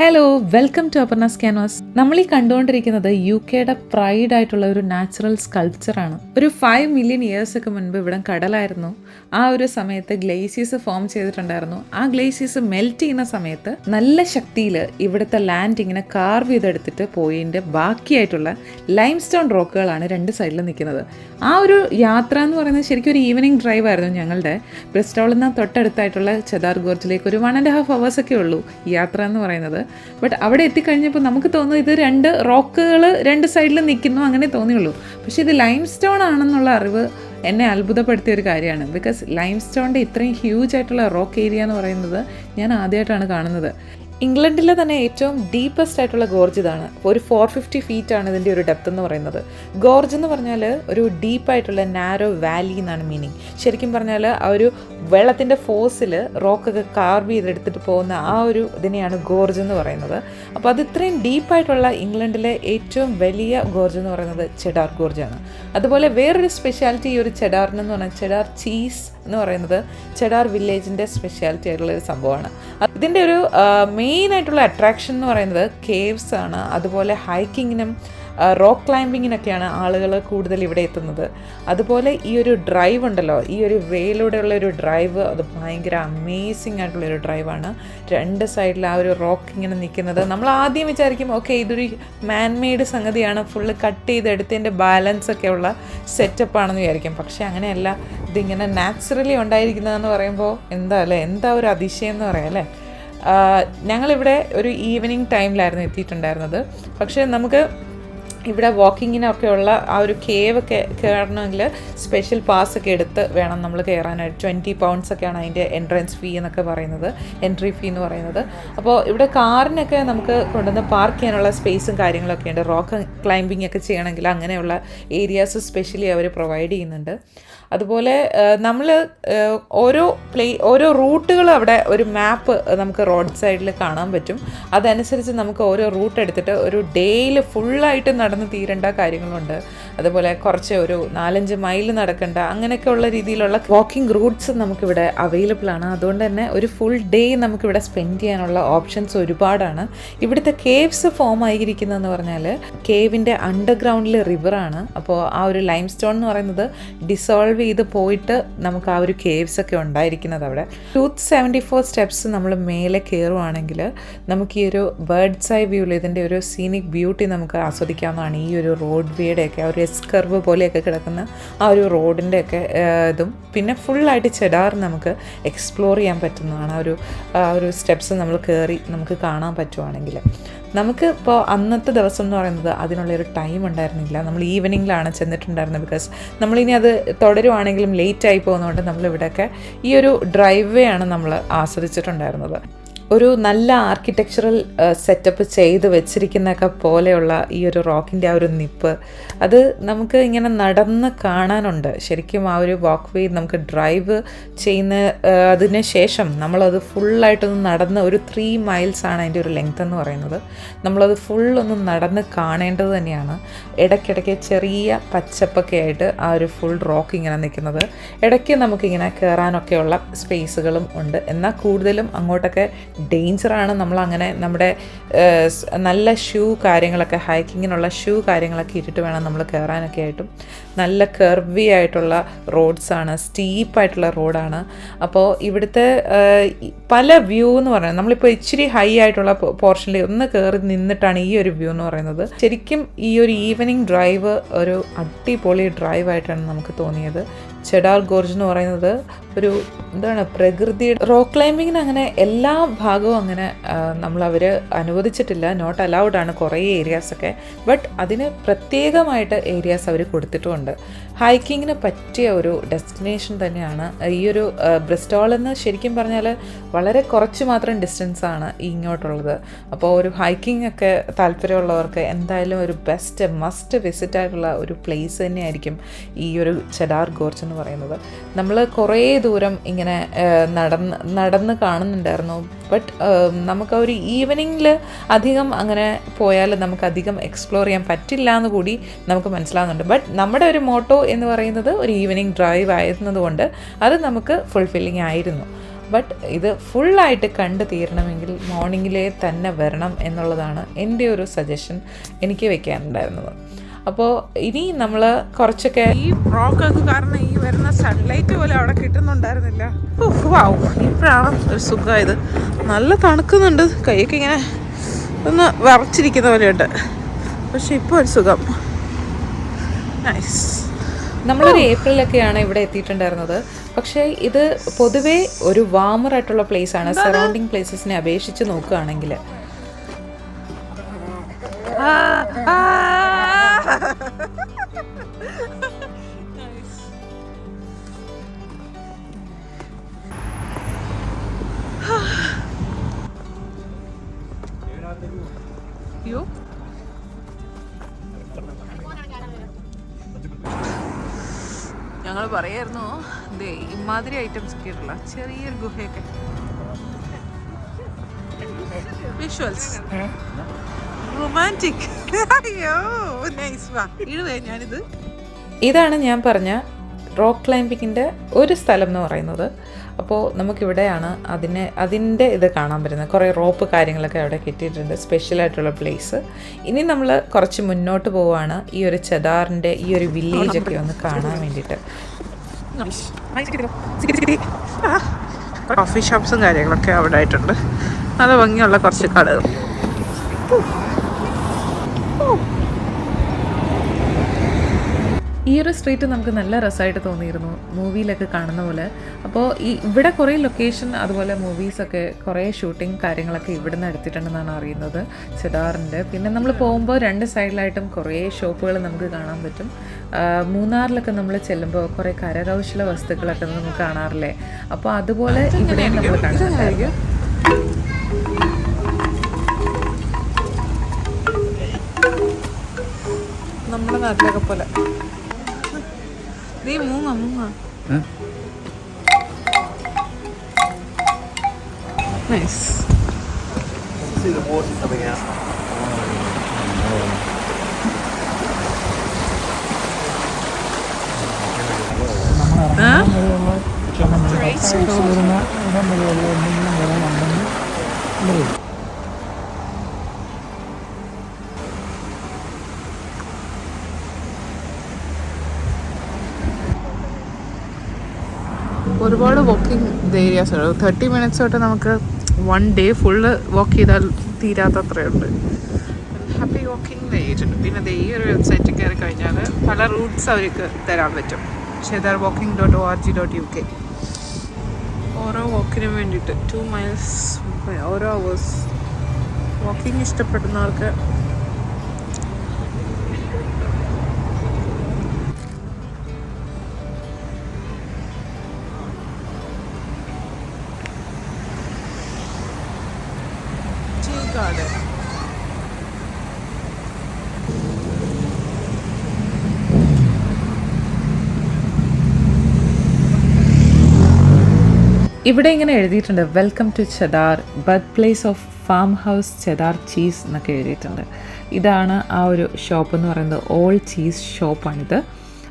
Hello, welcome to Aparna's canvas. നമ്മൾ ഈ കണ്ടുകൊണ്ടിരിക്കുന്നത് UK പ്രൈഡ് ആയിട്ടുള്ള ഒരു നാച്ചുറൽ സ്കൾപ്ചറാണ്. ഒരു 5 മില്യൺ ഇയേഴ്സ് ഒക്കെ മുൻപ് ഇവിടെ കടലായിരുന്നു. ആ ഒരു സമയത്ത് ഗ്ലേസിയസ് ഫോം ചെയ്തിട്ടുണ്ടായിരുന്നു. ആ ഗ്ലേസിയസ് മെൽറ്റ് ചെയ്യുന്ന സമയത്ത് നല്ല ശക്തിയിൽ ഇവിടുത്തെ ലാൻഡ് ഇങ്ങനെ കാർവ് ചെയ്തെടുത്തിട്ട് പോയിൻ്റെ ബാക്കിയായിട്ടുള്ള ലൈം സ്റ്റോൺ റോക്കുകളാണ് രണ്ട് സൈഡിൽ നിൽക്കുന്നത്. ആ ഒരു യാത്ര എന്ന് പറയുന്നത് ശരിക്കും ഒരു ഈവനിങ് ഡ്രൈവ് ആയിരുന്നു ഞങ്ങളുടെ. ബ്രിസ്റ്റോളിൽ നിന്ന് തൊട്ടടുത്തായിട്ടുള്ള ചെദാർ ഗോർജിലേക്ക് ഒരു 1.5 hours ഒക്കെ ഉള്ളൂ യാത്ര എന്ന് പറയുന്നത്. ബട്ട് അവിടെ എത്തിക്കഴിഞ്ഞപ്പോൾ നമുക്ക് തോന്നുന്നു ഇത് രണ്ട് റോക്കുകൾ രണ്ട് സൈഡിൽ നിൽക്കുന്നു, അങ്ങനെ തോന്നിയുള്ളൂ. പക്ഷേ ഇത് ലൈം സ്റ്റോൺ ആണെന്നുള്ള അറിവ് എന്നെ അത്ഭുതപ്പെടുത്തിയ ഒരു കാര്യമാണ്. ബിക്കോസ് ലൈം സ്റ്റോണിൻ്റെ ഇത്രയും ഹ്യൂജ് ആയിട്ടുള്ള റോക്ക് ഏരിയ എന്ന് പറയുന്നത് ഞാൻ ആദ്യമായിട്ടാണ് കാണുന്നത്. ഇംഗ്ലണ്ടിലെ തന്നെ ഏറ്റവും ഡീപ്പസ്റ്റ് ആയിട്ടുള്ള ഗോർജ് ഇതാണ്. ഒരു 450 feet ആണ് ഇതിൻ്റെ ഒരു ഡെപ്ത് എന്ന് പറയുന്നത്. ഗോർജ് എന്ന് പറഞ്ഞാൽ ഒരു ഡീപ്പായിട്ടുള്ള നാരോ വാലി എന്നാണ് മീനിങ്. ശരിക്കും പറഞ്ഞാൽ ആ ഒരു വെള്ളത്തിൻ്റെ ഫോഴ്സിൽ റോക്കൊക്കെ കാർവ് ചെയ്തെടുത്തിട്ട് പോകുന്ന ആ ഒരു ഇതിനെയാണ് ഗോർജ് എന്ന് പറയുന്നത്. അപ്പോൾ അത് ഇത്രയും ഡീപ്പായിട്ടുള്ള ഇംഗ്ലണ്ടിലെ ഏറ്റവും വലിയ ഗോർജ് എന്ന് പറയുന്നത് ചെഡാർ ഗോർജാണ്. അതുപോലെ വേറൊരു സ്പെഷ്യാലിറ്റി ഈ ഒരു ചെഡാറിനെന്ന് പറഞ്ഞാൽ ചെഡാർ ചീസ് എന്ന് പറയുന്നത് ചെഡാർ വില്ലേജിൻ്റെ സ്പെഷ്യാലിറ്റി ആയിട്ടുള്ള ഒരു സംഭവമാണ്. ഇതിൻ്റെ ഒരു മെയിനായിട്ടുള്ള അട്രാക്ഷൻ എന്ന് പറയുന്നത് കേവ്സ് ആണ്. അതുപോലെ ഹൈക്കിങ്ങിനും റോക്ക് ക്ലൈമ്പിങ്ങിനൊക്കെയാണ് ആളുകൾ കൂടുതൽ ഇവിടെ എത്തുന്നത്. അതുപോലെ ഈ ഒരു ഡ്രൈവ് ഉണ്ടല്ലോ, ഈ ഒരു വേയിലൂടെയുള്ള ഒരു ഡ്രൈവ്, അത് ഭയങ്കര അമേസിങ് ആയിട്ടുള്ളൊരു ഡ്രൈവാണ്. രണ്ട് സൈഡിൽ ആ ഒരു റോക്ക് ഇങ്ങനെ നിൽക്കുന്നത് നമ്മൾ ആദ്യം വിചാരിക്കും ഓക്കെ ഇതൊരു മാൻമെയ്ഡ് സംഗതിയാണ്, ഫുള്ള് കട്ട് ചെയ്തെടുത്തതിൻ്റെ ബാലൻസ് ഒക്കെ ഉള്ള സെറ്റപ്പാണെന്ന് വിചാരിക്കും. പക്ഷേ അങ്ങനെയല്ല, ഇതിങ്ങനെ നാച്ചുറലി ഉണ്ടായിരിക്കുന്നതെന്ന് പറയുമ്പോൾ എന്താ ഒരു അതിശയം എന്ന് പറയാം അല്ലേ. ഞങ്ങളിവിടെ ഒരു ഈവനിങ് ടൈമിലായിരുന്നു എത്തിയിട്ടുണ്ടായിരുന്നത്. പക്ഷേ നമുക്ക് ഇവിടെ വാക്കിങ്ങിനൊക്കെയുള്ള ആ ഒരു കേവൊക്കെ കയറണമെങ്കിൽ സ്പെഷ്യൽ പാസ്സൊക്കെ എടുത്ത് വേണം നമ്മൾ കയറാനായിട്ട്. 20 pounds ഒക്കെയാണ് അതിൻ്റെ എൻട്രൻസ് ഫീ എന്നൊക്കെ പറയുന്നത്, എൻട്രി ഫീ എന്ന് പറയുന്നത്. അപ്പോൾ ഇവിടെ കാറിനൊക്കെ നമുക്ക് കൊണ്ടുവന്ന് പാർക്ക് ചെയ്യാനുള്ള സ്പേസും കാര്യങ്ങളൊക്കെ ഉണ്ട്. റോക്ക് ക്ലൈമ്പിംഗ് ഒക്കെ ചെയ്യണമെങ്കിൽ അങ്ങനെയുള്ള ഏരിയാസ് സ്പെഷ്യലി അവർ പ്രൊവൈഡ് ചെയ്യുന്നുണ്ട്. അതുപോലെ നമ്മൾ ഓരോ റൂട്ടുകൾ അവിടെ ഒരു മാപ്പ് നമുക്ക് റോഡ് സൈഡിൽ കാണാൻ പറ്റും. അതനുസരിച്ച് നമുക്ക് ഓരോ റൂട്ട് എടുത്തിട്ട് ഒരു ഡേയിൽ ഫുള്ളായിട്ട് നടന്ന് തീരേണ്ട കാര്യങ്ങളുണ്ട്. അതുപോലെ കുറച്ച് ഒരു 4-5 മൈൽ നടക്കേണ്ട അങ്ങനെയൊക്കെയുള്ള രീതിയിലുള്ള വാക്കിംഗ് റൂട്ട്സ് നമുക്കിവിടെ അവൈലബിൾ ആണ്. അതുകൊണ്ട് തന്നെ ഒരു ഫുൾ ഡേ നമുക്കിവിടെ സ്പെൻഡ് ചെയ്യാനുള്ള ഓപ്ഷൻസ് ഒരുപാടാണ്. ഇവിടുത്തെ കേവ്സ് ഫോം ആയിരിക്കുന്നതെന്ന് പറഞ്ഞാൽ കേവിൻ്റെ അണ്ടർഗ്രൗണ്ടിൽ റിവറാണ്. അപ്പോൾ ആ ഒരു ലൈം സ്റ്റോൺ എന്ന് പറയുന്നത് ഡിസോൾവ് ചെയ്ത് പോയിട്ട് നമുക്ക് ആ ഒരു കേവ്സ് ഒക്കെ ഉണ്ടായിരിക്കുന്നത് അവിടെ. 274 steps നമ്മൾ മേലെ കയറുവാണെങ്കിൽ നമുക്ക് ഈ ഒരു ബേർഡ്സ് ഐ വ്യൂവിൽ ഇതിൻ്റെ ഒരു സീനിക് ബ്യൂട്ടി നമുക്ക് ആസ്വദിക്കാവുന്നതാണ്. ഈ ഒരു റോഡ് വേയുടെയൊക്കെ ആ ഒരു എസ്കർവ് പോലെയൊക്കെ കിടക്കുന്ന ആ ഒരു റോഡിൻ്റെ ഒക്കെ ഇതും പിന്നെ ഫുള്ളായിട്ട് ചെഡാർ നമുക്ക് എക്സ്പ്ലോർ ചെയ്യാൻ പറ്റുന്നതാണ്. ആ ഒരു സ്റ്റെപ്സ് നമ്മൾ കയറി നമുക്ക് കാണാൻ പറ്റുവാണെങ്കിൽ. നമുക്ക് ഇപ്പോൾ അന്നത്തെ ദിവസം എന്ന് പറയുന്നത് അതിനുള്ളൊരു ടൈം ഉണ്ടായിരുന്നില്ല. നമ്മൾ ഈവനിങ്ങിലാണ് ചെന്നിട്ടുണ്ടായിരുന്നത്. ബിക്കോസ് നമ്മളിനി അത് തുടരുവാണെങ്കിലും ലേറ്റായി പോകുന്നതുകൊണ്ട് നമ്മളിവിടെയൊക്കെ ഈ ഒരു ഡ്രൈവ് വേ ആണ് നമ്മൾ ആസ്വദിച്ചിട്ടുണ്ടായിരുന്നത്. ഒരു നല്ല ആർക്കിടെക്ചറൽ സെറ്റപ്പ് ചെയ്ത് വെച്ചിരിക്കുന്നതൊക്കെ പോലെയുള്ള ഈ ഒരു റോക്കിൻ്റെ ആ ഒരു നിപ്പ് അത് നമുക്ക് ഇങ്ങനെ നടന്ന് കാണാനുണ്ട്. ശരിക്കും ആ ഒരു വാക്ക് വേ നമുക്ക് ഡ്രൈവ് ചെയ്യുന്ന അതിന് ശേഷം നമ്മളത് ഫുള്ളായിട്ടൊന്ന് നടന്ന് ഒരു 3 miles ആണ് അതിൻ്റെ ഒരു ലെങ്ത് എന്ന് പറയുന്നത്. നമ്മളത് ഫുള്ളൊന്ന് നടന്ന് കാണേണ്ടത് തന്നെയാണ്. ഇടയ്ക്കിടയ്ക്ക് ചെറിയ പച്ചപ്പൊക്കെ ആയിട്ട് ആ ഒരു ഫുൾ റോക്ക് ഇങ്ങനെ നിൽക്കുന്നത്. ഇടയ്ക്ക് നമുക്കിങ്ങനെ കയറാനൊക്കെയുള്ള സ്പേസുകളും ഉണ്ട്. എന്നാൽ കൂടുതലും അങ്ങോട്ടൊക്കെ ഡേഞ്ചറാണ്. നമ്മളങ്ങനെ നമ്മുടെ നല്ല ഷൂ കാര്യങ്ങളൊക്കെ ഹൈക്കിങ്ങിനുള്ള ഷൂ കാര്യങ്ങളൊക്കെ ഇട്ടിട്ട് വേണം നമ്മൾ കയറാനൊക്കെ ആയിട്ടും. നല്ല കർവി ആയിട്ടുള്ള റോഡ്സാണ്, സ്റ്റീപ്പായിട്ടുള്ള റോഡാണ്. അപ്പോൾ ഇവിടുത്തെ പല വ്യൂ എന്ന് പറയുന്നത് നമ്മളിപ്പോൾ ഇച്ചിരി ഹൈ ആയിട്ടുള്ള പോർഷനിൽ ഒന്ന് കയറി നിന്നിട്ടാണ് ഈ ഒരു വ്യൂ എന്ന് പറയുന്നത്. ശരിക്കും ഈ ഒരു ഈവനിങ് ഡ്രൈവ് ഒരു അടിപൊളി ഡ്രൈവായിട്ടാണ് നമുക്ക് തോന്നിയത്. ചെഡാർ ഗോർജ് എന്ന് പറയുന്നത് ഒരു പ്രകൃതി റോക്ക് ക്ലൈമ്പിങ്ങിന് അങ്ങനെ എല്ലാ ഭാഗവും അങ്ങനെ അവർ അനുവദിച്ചിട്ടില്ല, നോട്ട് അലൗഡ് ആണ് കുറേ ഏരിയാസൊക്കെ. ബട്ട് അതിന് പ്രത്യേകമായിട്ട് ഏരിയാസ് അവർ കൊടുത്തിട്ടുമുണ്ട്. ഹൈക്കിങ്ങിന് പറ്റിയ ഒരു ഡെസ്റ്റിനേഷൻ തന്നെയാണ് ഈ ഒരു ബ്രിസ്റ്റോളിൽ നിന്ന്. ശരിക്കും പറഞ്ഞാൽ വളരെ കുറച്ച് മാത്രം ഡിസ്റ്റൻസാണ് ഇങ്ങോട്ടുള്ളത്. അപ്പോൾ ഒരു ഹൈക്കിംഗ് ഒക്കെ താല്പര്യമുള്ളവർക്ക് എന്തായാലും ഒരു ബെസ്റ്റ് മസ്റ്റ് വിസിറ്റ് ആയിട്ടുള്ള ഒരു പ്ലേസ് തന്നെയായിരിക്കും ഈ ഒരു ചെഡാർ ഗോർജ് എന്ന് പറയുന്നത്. നമ്മൾ കുറേ ദൂരം ഇങ്ങനെ നടന്ന് കാണുന്നുണ്ടായിരുന്നു. ബട്ട് നമുക്ക് ഒരു ഈവനിങ്ങിൽ അധികം അങ്ങനെ പോയാൽ നമുക്കധികം എക്സ്പ്ലോർ ചെയ്യാൻ പറ്റില്ല എന്ന് കൂടി നമുക്ക് മനസ്സിലാവുന്നുണ്ട്. ബട്ട് നമ്മുടെ ഒരു മോട്ടോ എന്ന് പറയുന്നത് ഒരു ഈവനിങ് ഡ്രൈവ് ആയിരുന്നതുകൊണ്ട് അത് നമുക്ക് ഫുൾഫില്ലിംഗ് ആയിരുന്നു. ബട്ട് ഇത് ഫുള്ളായിട്ട് കണ്ടു തീരണമെങ്കിൽ മോർണിംഗിലേ തന്നെ വരണം എന്നുള്ളതാണ് എൻ്റെ ഒരു സജഷൻ എനിക്ക് വെക്കാനുണ്ടായിരുന്നത്. അപ്പോൾ ഇനി നമ്മൾ കുറച്ചൊക്കെ ഈ റോക്കൊക്കെ കാരണം ഈ വരുന്ന സൺലൈറ്റ് പോലെ അവിടെ കിട്ടുന്നുണ്ടായിരുന്നില്ല. ഇപ്പോഴാണ് ഒരു സുഖമായത്. നല്ല തണുക്കുന്നുണ്ട്, കൈയൊക്കെ ഇങ്ങനെ ഒന്ന് വിറച്ചിരിക്കുന്ന പോലെയുണ്ട്. പക്ഷെ ഇപ്പോൾ ഒരു സുഖം. നൈസ്. നമ്മളൊരു ഏപ്രിലൊക്കെയാണ് ഇവിടെ എത്തിയിട്ടുണ്ടായിരുന്നത്. പക്ഷേ ഇത് പൊതുവേ ഒരു വാമറായിട്ടുള്ള പ്ലേസാണ് സറൗണ്ടിങ് പ്ലേസസിനെ അപേക്ഷിച്ച് നോക്കുകയാണെങ്കിൽ. ഞങ്ങൾ പറയായിരുന്നു ഇമാതിരി ഐറ്റംസ് ഒക്കെ ഉള്ള ചെറിയൊരു ഗുഹയൊക്കെ. Visuals romantic. അയ്യോ നൈസ്. വാ ഇടുവേ ഞാനിത്. ഇതാണ് ഞാൻ പറഞ്ഞ റോക്ക് ക്ലൈമ്പിങ്ങിൻ്റെ ഒരു സ്ഥലം എന്ന് പറയുന്നത്. അപ്പോൾ നമുക്കിവിടെയാണ് അതിൻ്റെ ഇത് കാണാൻ പറ്റുന്നത്. കുറേ റോപ്പ് കാര്യങ്ങളൊക്കെ അവിടെ കിട്ടിയിട്ടുണ്ട്, സ്പെഷ്യലായിട്ടുള്ള പ്ലേസ്. ഇനി നമ്മൾ കുറച്ച് മുന്നോട്ട് പോവുകയാണ് ഈ ഒരു ചെദാറിൻ്റെ ഈ ഒരു വില്ലേജൊക്കെ ഒന്ന് കാണാൻ വേണ്ടിയിട്ട്. കോഫി ഷോപ്സും കാര്യങ്ങളൊക്കെ അവിടെ ആയിട്ടുണ്ട്. നല്ല ഭംഗിയുള്ള കുറച്ച് കടകൾ. ഈ ഒരു സ്ട്രീറ്റ് നമുക്ക് നല്ല രസമായിട്ട് തോന്നിയിരുന്നു, മൂവിയിലൊക്കെ കാണുന്ന പോലെ. അപ്പോൾ ഇവിടെ കുറേ ലൊക്കേഷൻ അതുപോലെ മൂവീസൊക്കെ കുറേ ഷൂട്ടിംഗ് കാര്യങ്ങളൊക്കെ ഇവിടെ നിന്ന് എടുത്തിട്ടുണ്ടെന്നാണ് അറിയുന്നത് ചെദാറിൻ്റെ. പിന്നെ നമ്മൾ പോകുമ്പോൾ രണ്ട് സൈഡിലായിട്ടും കുറേ ഷോപ്പുകൾ നമുക്ക് കാണാൻ പറ്റും. മൂന്നാറിലൊക്കെ നമ്മൾ ചെല്ലുമ്പോൾ കുറേ കരകൗശല വസ്തുക്കളൊക്കെ നമുക്ക് കാണാറില്ലേ, അപ്പോൾ അതുപോലെ ഇവിടെയും നമ്മൾ കാണുന്നുണ്ടായിരിക്കും. നമ്മുടെ നാട്ടിലൊക്കെ പോലെ മൂങ്ങ നൈസ്. ഒരുപാട് വാക്കിംഗ് ഏരിയാസ് ഉണ്ട്. 30 minutes തൊട്ട് നമുക്ക് 1 day ഫുള്ള് വാക്ക് ചെയ്താൽ തീരാത്തത്രയുണ്ട്. Happy walking ഏജുണ്ട്. പിന്നെ ഈ ഒരു വെബ്സൈറ്റിൽ കയറി കഴിഞ്ഞാൽ പല റൂട്ട്സ് അവർക്ക് തരാൻ പറ്റും. chedarwalking.org.uk. ഓരോ വാക്കിനും വേണ്ടിയിട്ട് 2 miles ഓരോ അവേഴ്സ്. വാക്കിംഗ് ഇഷ്ടപ്പെടുന്നവർക്ക് garden. ഇവിടെ ഇങ്ങനെ എഴുതിയിട്ടുണ്ട്, welcome to Cheddar, birth place of farm house Cheddar cheese എന്നൊക്കെ എഴുതിയിട്ടുണ്ട്. ഇതാണ് ആ ഒരു ഷോപ്പ് എന്ന് പറയുന്നത്. ഓൾ ചീസ് ഷോപ്പാണിത്.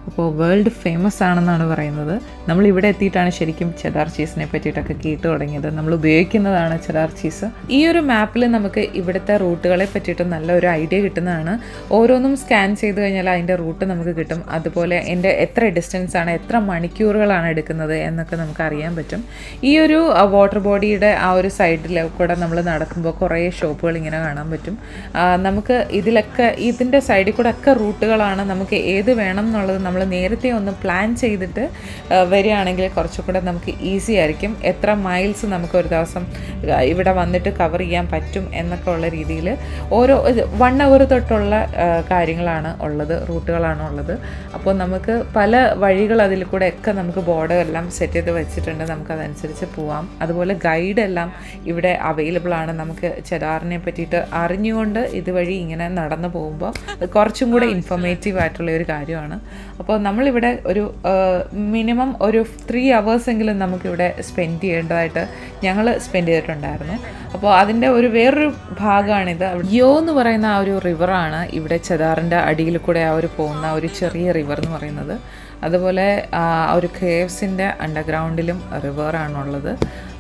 അപ്പോൾ വേൾഡ് ഫേമസ് ആണെന്നാണ് പറയുന്നത്. നമ്മളിവിടെ എത്തിയിട്ടാണ് ശരിക്കും ചെദാർ ചീസിനെ പറ്റിയിട്ടൊക്കെ കേട്ട് തുടങ്ങിയത്. നമ്മൾ ഉപയോഗിക്കുന്നതാണ് ചെദാർ ചീസ്. ഈ ഒരു മാപ്പിൽ നമുക്ക് ഇവിടുത്തെ റൂട്ടുകളെ പറ്റിയിട്ട് നല്ലൊരു ഐഡിയ കിട്ടുന്നതാണ്. ഓരോന്നും സ്കാൻ ചെയ്ത് കഴിഞ്ഞാൽ അതിൻ്റെ റൂട്ട് നമുക്ക് കിട്ടും. അതുപോലെ എൻ്റെ എത്ര ഡിസ്റ്റൻസാണ്, എത്ര മണിക്കൂറുകളാണ് എടുക്കുന്നത് എന്നൊക്കെ നമുക്ക് അറിയാൻ പറ്റും. ഈ ഒരു വാട്ടർ ബോഡിയുടെ ആ ഒരു സൈഡിൽ കൂടെ നമ്മൾ നടക്കുമ്പോൾ കുറേ ഷോപ്പുകൾ ഇങ്ങനെ കാണാൻ പറ്റും. നമുക്ക് ഇതിൻ്റെ സൈഡിൽ കൂടെ ഒക്കെ റൂട്ടുകളാണ്. നമുക്ക് ഏത് വേണം എന്നുള്ളത് നമ്മൾ നേരത്തെ ഒന്ന് പ്ലാൻ ചെയ്തിട്ട് വരികയാണെങ്കിൽ കുറച്ചുകൂടെ നമുക്ക് ഈസി ആയിരിക്കും. എത്ര മൈൽസ് നമുക്ക് ഒരു ദിവസം ഇവിടെ വന്നിട്ട് കവർ ചെയ്യാൻ പറ്റും എന്നൊക്കെ ഉള്ള രീതിയിൽ ഓരോ 1 hour തൊട്ടുള്ള കാര്യങ്ങളാണ് ഉള്ളത്, റൂട്ടുകളാണ് ഉള്ളത്. അപ്പോൾ നമുക്ക് പല വഴികൾ അതിൽ കൂടെ ഒക്കെ നമുക്ക് ബോർഡർ എല്ലാം സെറ്റ് ചെയ്ത് വെച്ചിട്ടുണ്ട്. നമുക്കതനുസരിച്ച് പോവാം. അതുപോലെ ഗൈഡെല്ലാം ഇവിടെ അവൈലബിൾ ആണ്. നമുക്ക് ചെദാറിനെ പറ്റിയിട്ട് അറിഞ്ഞുകൊണ്ട് ഇതുവഴി ഇങ്ങനെ നടന്നു പോകുമ്പോൾ കുറച്ചും കൂടെ ഇൻഫോർമേറ്റീവ് ആയിട്ടുള്ള ഒരു കാര്യമാണ്. അപ്പോൾ നമ്മളിവിടെ ഒരു മിനിമം ഒരു 3 hours എങ്കിലും നമുക്കിവിടെ സ്പെൻഡ് ചെയ്യേണ്ടതായിട്ട് ഞങ്ങൾ സ്പെൻഡ് ചെയ്തിട്ടുണ്ടായിരുന്നു. അപ്പോൾ അതിൻ്റെ ഒരു വേറൊരു ഭാഗമാണിത്. യോ എന്ന് പറയുന്ന ആ ഒരു റിവറാണ് ഇവിടെ ചെദാറിൻ്റെ അടിയിൽ കൂടെ ആ ഒരു പോകുന്ന ഒരു ചെറിയ റിവർ എന്ന് പറയുന്നത്. അതുപോലെ ഒരു കേവ്സിൻ്റെ അണ്ടർഗ്രൗണ്ടിലും റിവറാണുള്ളത്.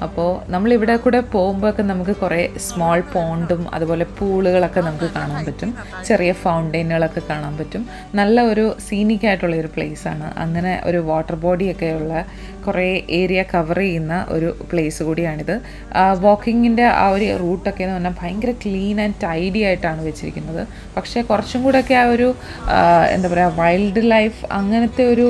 അപ്പോൾ നമ്മളിവിടെ കൂടെ പോകുമ്പോഴൊക്കെ നമുക്ക് കുറേ സ്മോൾ പോണ്ടും അതുപോലെ പൂളുകളൊക്കെ നമുക്ക് കാണാൻ പറ്റും, ചെറിയ ഫൗണ്ടെയിനുകളൊക്കെ കാണാൻ പറ്റും. നല്ല ഒരു സീനിക് ആയിട്ടുള്ള ഒരു പ്ലേസാണ്. അങ്ങനെ ഒരു വാട്ടർ ബോഡിയൊക്കെ ഉള്ള കുറേ ഏരിയ കവർ ചെയ്യുന്ന ഒരു പ്ലേസ് കൂടിയാണിത്. വാക്കിങ്ങിൻ്റെ ആ ഒരു റൂട്ടൊക്കെ എന്ന് പറഞ്ഞാൽ ഭയങ്കര ക്ലീൻ ആൻഡ് ടൈഡി ആയിട്ടാണ് വെച്ചിരിക്കുന്നത്. പക്ഷേ കുറച്ചും കൂടെയൊക്കെ ആ ഒരു എന്താ പറയുക, വൈൽഡ് ലൈഫ് അങ്ങനത്തെ ഒരു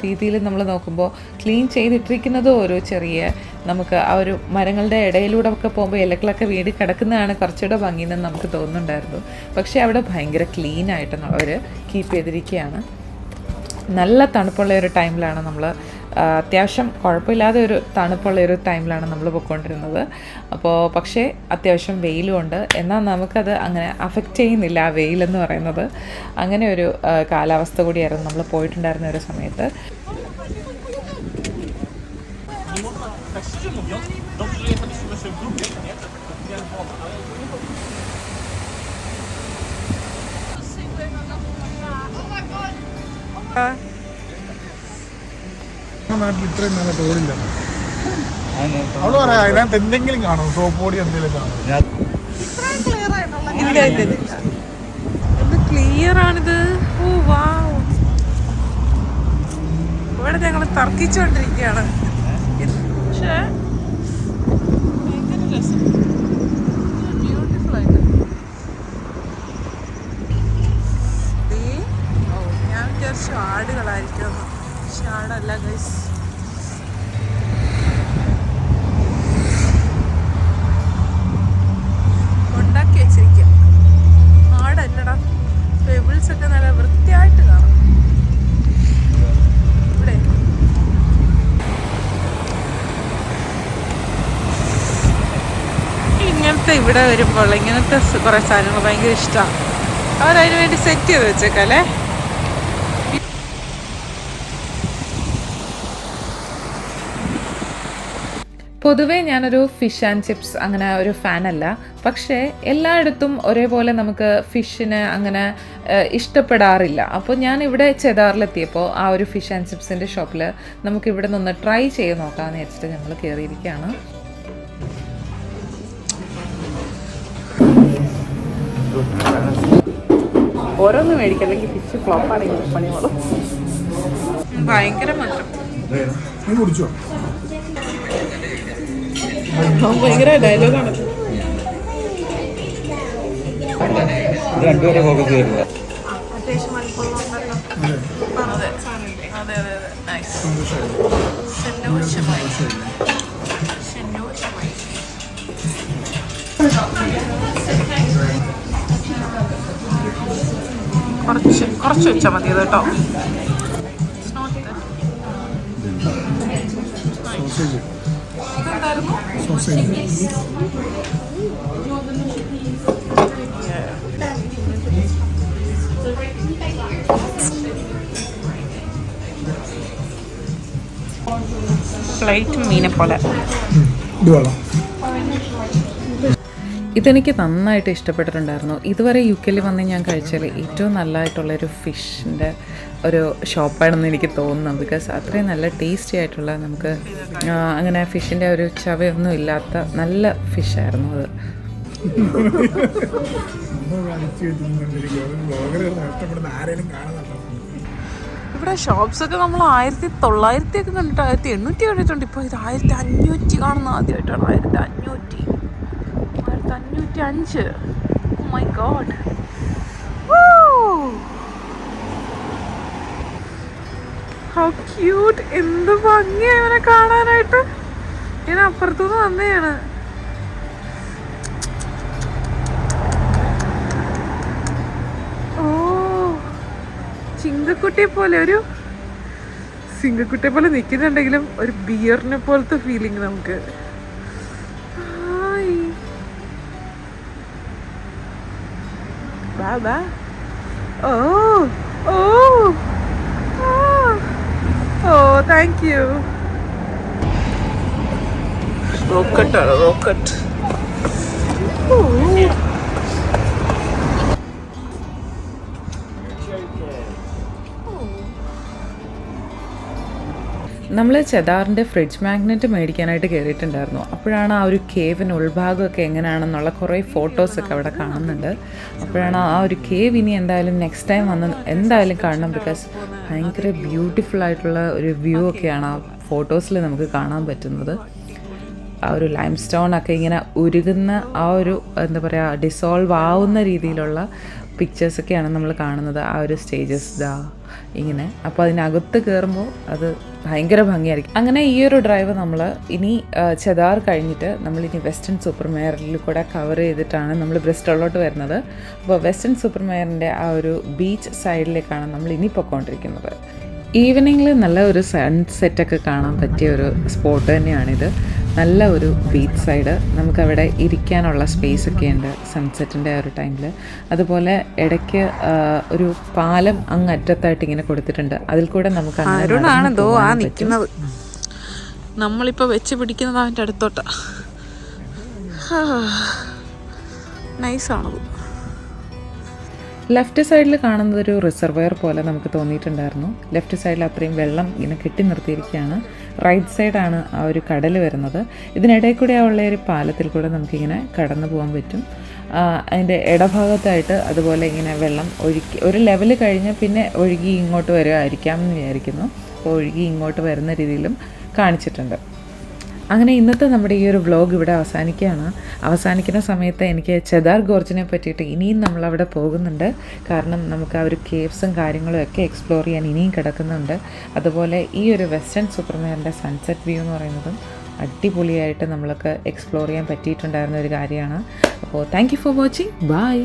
രീതിയിൽ നമ്മൾ നോക്കുമ്പോൾ ക്ലീൻ ചെയ്തിട്ടിരിക്കുന്നതോ ഒരു ചെറിയ നമുക്ക് ആ ഒരു മരങ്ങളുടെ ഇടയിലൂടെ ഒക്കെ പോകുമ്പോൾ ഇലകളൊക്കെ വീട് കിടക്കുന്നതാണ് കുറച്ചുകൂടെ ഭംഗിയെന്ന് നമുക്ക് തോന്നുന്നുണ്ടായിരുന്നു. പക്ഷേ അവിടെ ഭയങ്കര ക്ലീൻ ആയിട്ട് അവർ കീപ്പ് ചെയ്തിരിക്കുകയാണ്. നല്ല തണുപ്പുള്ള ഒരു ടൈമിലാണ് നമ്മൾ, അത്യാവശ്യം കുഴപ്പമില്ലാതെ ഒരു തണുപ്പുള്ള ഒരു ടൈമിലാണ് നമ്മൾ പോയിക്കൊണ്ടിരുന്നത്. അപ്പോൾ പക്ഷേ അത്യാവശ്യം വെയിലും ഉണ്ട്, എന്നാൽ നമുക്കത് അങ്ങനെ അഫക്റ്റ് ചെയ്യുന്നില്ല ആ വെയിലെന്ന് പറയുന്നത്. അങ്ങനെ ഒരു കാലാവസ്ഥ കൂടിയായിരുന്നു നമ്മൾ പോയിട്ടുണ്ടായിരുന്ന ഒരു സമയത്ത്. നാട്ടിൽ ഇത്രയും നല്ല തോടില്ല. അവള് പറയാം അതിനകത്ത് എന്തെങ്കിലും കാണും, സോപ്പ് പൊടി എന്തെങ്കിലും കാണും. ക്ലിയർ ആണിത്. ഓ വാവ്, ഇവിടെ ഞങ്ങൾ തർക്കിച്ചുകൊണ്ടിരിക്കുകയാണ്. പക്ഷേ ഭയങ്കര രസം, ബ്യൂട്ടിഫുൾ ആയിട്ട്. ഞാൻ വിചാരിച്ചു ആടുകളായിരിക്കും, പക്ഷെ ആടല്ല ഗൈസ്. ഉണ്ടാക്കി വെച്ചിരിക്കുക ആടല്ലടാ. പെബിൾസ് ഒക്കെ നല്ല വൃത്തിയായിട്ട് കാണും ഇവിടെ. ഇങ്ങനത്തെ ഇവിടെ വരുമ്പോൾ ഇങ്ങനത്തെ കുറേ സാധനങ്ങൾ ഭയങ്കര ഇഷ്ടമാണ്. അവരതിനു വേണ്ടി സെറ്റ് ചെയ്ത് വെച്ചേക്കല്ലേ. പൊതുവേ ഞാനൊരു ഫിഷ് ആൻഡ് ചിപ്സ് അങ്ങനെ ഒരു ഫാനല്ല. പക്ഷേ എല്ലായിടത്തും ഒരേപോലെ നമുക്ക് ഫിഷിന് അങ്ങനെ ഇഷ്ടപ്പെടാറില്ല. അപ്പോൾ ഞാൻ ഇവിടെ ചെതാറിലെത്തിയപ്പോൾ ആ ഒരു ഫിഷ് ആൻഡ് ചിപ്സിൻ്റെ ഷോപ്പിൽ നമുക്ക് ഇവിടെ നിന്ന് ട്രൈ ചെയ്ത് നോക്കാമെന്ന് വെച്ചിട്ട് ഞങ്ങൾ കയറിയിരിക്കുകയാണ്. ഓരോന്ന് മേടിക്കല്ലെങ്കിൽ ഫിഷ് ഫ്ലോപ്പാണെങ്കിൽ പണിയോളും. ഭയങ്കര മധുരം, നീ കുടിച്ചോ? ഭയങ്കര ഡയലോഗാണ്. രണ്ടുപേരെ ഫോക്കസ് ചെയ്തില്ല. അത്യാവശ്യം വലിപ്പമുള്ളതുണ്ടല്ലോ. അതെ അതെ അതെ അതെ, നൈസ്. സന്തോഷമായി സന്തോഷമായി. കുറച്ച് വെച്ചാൽ മതി കേട്ടോ. ഫ്ലൈറ്റ് മീനെ പോലെ. ഇതെനിക്ക് നന്നായിട്ട് ഇഷ്ടപ്പെട്ടിട്ടുണ്ടായിരുന്നു. ഇതുവരെ യു കെയിൽ വന്ന് ഞാൻ കഴിച്ചാൽ ഏറ്റവും നല്ലതായിട്ടുള്ളൊരു ഫിഷിൻ്റെ ഒരു ഷോപ്പാണെന്ന് എനിക്ക് തോന്നുന്നു. ബിക്കോസ് അത്രയും നല്ല ടേസ്റ്റി ആയിട്ടുള്ള, നമുക്ക് അങ്ങനെ ഫിഷിൻ്റെ ഒരു ചവയൊന്നും ഇല്ലാത്ത നല്ല ഫിഷായിരുന്നു അത്. ഇവിടെ ഷോപ്സ് ഒക്കെ നമ്മൾ 1900 ഒക്കെ കണ്ടിട്ട് 1800 കണ്ടിട്ടുണ്ട്. ഇപ്പോൾ ഇത് 1500 കാണുന്ന ആദ്യമായിട്ടാണ്. 1505. My God, how cute. എന്ത് ഭംഗിയാണ് ഇവനെ കാണാനായിട്ട്. ഞാൻ അപ്പുറത്തുനിന്ന് വന്നതാണ്. സിംഗക്കുട്ടിയെ പോലെ, ഒരു സിംഗക്കുട്ടിയെ പോലെ നിൽക്കുന്നുണ്ടെങ്കിലും ഒരു ബിയറിനെ പോലത്തെ ഫീലിംഗ് നമുക്ക്. ഓ ഓ ഓ, താങ്ക് യു. റോക്കറ്റാണ്, റോക്കറ്റ്. നമ്മൾ ചെദാറിൻ്റെ ഫ്രിഡ്ജ് മാഗ്നറ്റ് മേടിക്കാനായിട്ട് കയറിയിട്ടുണ്ടായിരുന്നു. അപ്പോഴാണ് ആ ഒരു കേവിന് ഉൾഭാഗമൊക്കെ എങ്ങനെയാണെന്നുള്ള കുറേ ഫോട്ടോസൊക്കെ അവിടെ കാണുന്നുണ്ട്. അപ്പോഴാണ് ആ ഒരു കേവ് ഇനി എന്തായാലും നെക്സ്റ്റ് ടൈം വന്ന് എന്തായാലും കാണണം. ബിക്കോസ് ഭയങ്കര ബ്യൂട്ടിഫുൾ ആയിട്ടുള്ള ഒരു വ്യൂ ഒക്കെയാണ് ആ ഫോട്ടോസിൽ നമുക്ക് കാണാൻ പറ്റുന്നത്. ആ ഒരു ലൈം സ്റ്റോണൊക്കെ ഇങ്ങനെ ഉരുകുന്ന ആ ഒരു എന്താ പറയുക ഡിസോൾവ് ആവുന്ന രീതിയിലുള്ള പിക്ചേഴ്സൊക്കെയാണ് നമ്മൾ കാണുന്നത്. ആ ഒരു സ്റ്റേജസ് ദാ ഇങ്ങനെ. അപ്പോൾ അതിനകത്ത് കയറുമ്പോൾ അത് ഭയങ്കര ഭംഗിയായിരിക്കും. അങ്ങനെ ഈ ഒരു ഡ്രൈവ് നമ്മൾ ഇനി ചെദാർ കഴിഞ്ഞിട്ട് നമ്മളിനി വെസ്റ്റേൺ സൂപ്പർമെയറിൽ കൂടെ കവർ ചെയ്തിട്ടാണ് നമ്മൾ ബ്രിസ്റ്റോളിലോട്ട് വരുന്നത്. അപ്പോൾ വെസ്റ്റേൺ സൂപ്പർമെയറിൻ്റെ ആ ഒരു ബീച്ച് സൈഡിലേക്കാണ് നമ്മൾ ഇനി പൊയ്ക്കൊണ്ടിരിക്കുന്നത്. ഈവനിങ്ങിൽ നല്ല ഒരു സൺസെറ്റൊക്കെ കാണാൻ പറ്റിയ ഒരു സ്പോട്ട് തന്നെയാണിത്. നല്ല ഒരു ബീച്ച് സൈഡ്, നമുക്കവിടെ ഇരിക്കാനുള്ള സ്പേസൊക്കെ ഉണ്ട് സൺസെറ്റിൻ്റെ ആ ഒരു ടൈമിൽ. അതുപോലെ ഇടയ്ക്ക് ഒരു പാലം അങ്ങ് അറ്റത്തായിട്ട് ഇങ്ങനെ കൊടുത്തിട്ടുണ്ട്. അതിൽ കൂടെ നമുക്ക് ആരോടാണെന്തോ ആ നിൽക്കുന്നത്. നമ്മളിപ്പോൾ വെച്ച് പിടിക്കുന്നത് അവൻ്റെ അടുത്തോട്ടാ. നൈസാണത്. ലെഫ്റ്റ് സൈഡിൽ കാണുന്നത് ഒരു റിസർവയർ പോലെ നമുക്ക് തോന്നിയിട്ടുണ്ടായിരുന്നു. ലെഫ്റ്റ് സൈഡിൽ അത്രയും വെള്ളം ഇങ്ങനെ കെട്ടി നിർത്തിയിരിക്കുകയാണ്. റൈറ്റ് സൈഡാണ് ആ ഒരു കടൽ വരുന്നത്. ഇതിനിടയിൽ കൂടെ ഉള്ള ഒരു പാലത്തിൽ കൂടെ നമുക്കിങ്ങനെ കടന്നു പോകാൻ പറ്റും. അതിൻ്റെ ഇടഭാഗത്തായിട്ട് അതുപോലെ ഇങ്ങനെ വെള്ളം ഒഴുക്കി ഒരു ലെവൽ കഴിഞ്ഞ് പിന്നെ ഒഴുകി ഇങ്ങോട്ട് വരുമായിരിക്കാം എന്ന് വിചാരിക്കുന്നു. അപ്പോൾ ഒഴുകി ഇങ്ങോട്ട് വരുന്ന രീതിയിലും കാണിച്ചിട്ടുണ്ട്. അങ്ങനെ ഇന്നത്തെ നമ്മുടെ ഈ ഒരു വ്ളോഗ് ഇവിടെ അവസാനിക്കുന്ന സമയത്ത് എനിക്ക് ചെദാർ ഗോർജിനെ പറ്റിയിട്ട് ഇനിയും നമ്മളവിടെ പോകുന്നുണ്ട്. കാരണം നമുക്ക് ആ ഒരു കേവ്സും കാര്യങ്ങളും ഒക്കെ എക്സ്പ്ലോർ ചെയ്യാൻ ഇനിയും കിടക്കുന്നുണ്ട്. അതുപോലെ ഈ ഒരു വെസ്റ്റേൺ സൂപ്പർമെയറിൻ്റെ സൺസെറ്റ് വ്യൂ എന്ന് പറയുന്നതും അടിപൊളിയായിട്ട് നമ്മൾക്ക് എക്സ്പ്ലോർ ചെയ്യാൻ പറ്റിയിട്ടുണ്ടായിരുന്ന ഒരു കാര്യമാണ്. അപ്പോൾ thank you for watching. By.